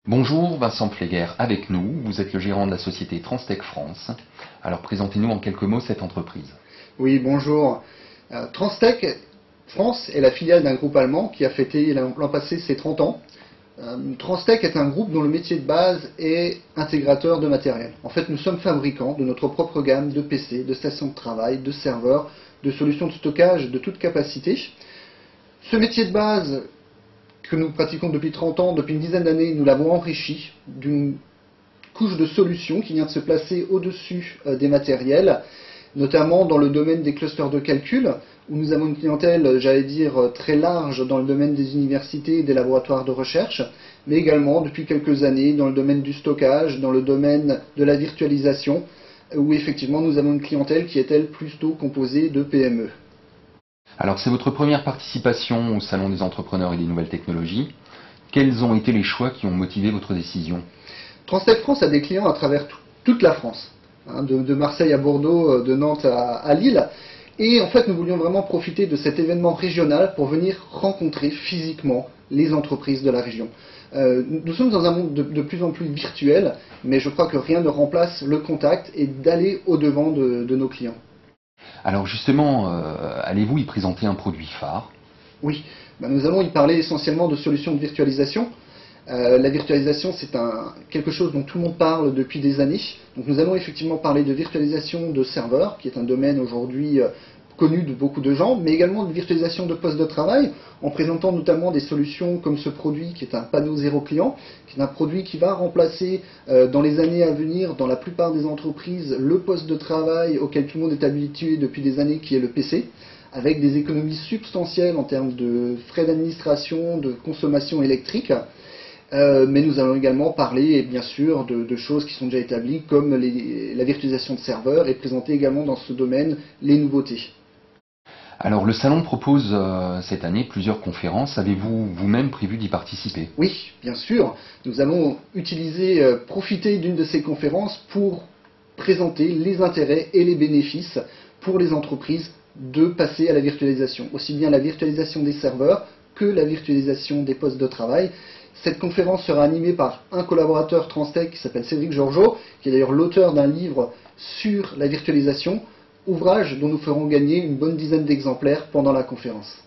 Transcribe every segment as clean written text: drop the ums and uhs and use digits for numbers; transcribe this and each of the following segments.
Bonjour, Vincent Pfleger avec nous. Vous êtes le gérant de la société Transtech France. Alors présentez-nous en quelques mots cette entreprise. Oui, bonjour. Transtech France est la filiale d'un groupe allemand qui a fêté l'an passé ses 30 ans. Transtech est un groupe dont le métier de base est intégrateur de matériel. En fait, nous sommes fabricants de notre propre gamme de PC, de stations de travail, de serveurs, de solutions de stockage de toute capacité. Ce métier de base que nous pratiquons depuis 30 ans, depuis une dizaine d'années, nous l'avons enrichi d'une couche de solutions qui vient de se placer au-dessus des matériels, notamment dans le domaine des clusters de calcul, où nous avons une clientèle, j'allais dire, très large dans le domaine des universités et des laboratoires de recherche, mais également depuis quelques années dans le domaine du stockage, dans le domaine de la virtualisation, où effectivement nous avons une clientèle qui est, elle, plutôt composée de PME. Alors c'est votre première participation au Salon des entrepreneurs et des nouvelles technologies. Quels ont été les choix qui ont motivé votre décision? Transtech France a des clients à travers toute la France, de Marseille à Bordeaux, de Nantes à Lille. Et en fait, nous voulions vraiment profiter de cet événement régional pour venir rencontrer physiquement les entreprises de la région. Nous sommes dans un monde de plus en plus virtuel, mais je crois que rien ne remplace le contact et d'aller au-devant de nos clients. Alors justement, allez-vous y présenter un produit phare? Oui, nous allons y parler essentiellement de solutions de virtualisation. La virtualisation, c'est quelque chose dont tout le monde parle depuis des années. Donc nous allons effectivement parler de virtualisation de serveurs, qui est un domaine aujourd'hui connu de beaucoup de gens, mais également de virtualisation de postes de travail, en présentant notamment des solutions comme ce produit qui est un panneau zéro client, qui est un produit qui va remplacer dans les années à venir, dans la plupart des entreprises, le poste de travail auquel tout le monde est habitué depuis des années, qui est le PC, avec des économies substantielles en termes de frais d'administration, de consommation électrique. Mais nous allons également parler, bien sûr, de choses qui sont déjà établies, comme la virtualisation de serveurs, et présenter également dans ce domaine les nouveautés. Alors le salon propose cette année plusieurs conférences. Avez-vous vous-même prévu d'y participer? Oui, bien sûr. Nous allons profiter d'une de ces conférences pour présenter les intérêts et les bénéfices pour les entreprises de passer à la virtualisation. Aussi bien la virtualisation des serveurs que la virtualisation des postes de travail. Cette conférence sera animée par un collaborateur Transtech qui s'appelle Cédric Georgeot, qui est d'ailleurs l'auteur d'un livre sur la virtualisation, ouvrage dont nous ferons gagner une bonne dizaine d'exemplaires pendant la conférence.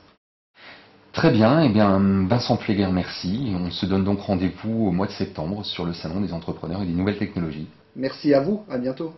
Très bien, eh bien Vincent Pfleger, merci. On se donne donc rendez-vous au mois de septembre sur le Salon des entrepreneurs et des nouvelles technologies. Merci à vous, à bientôt.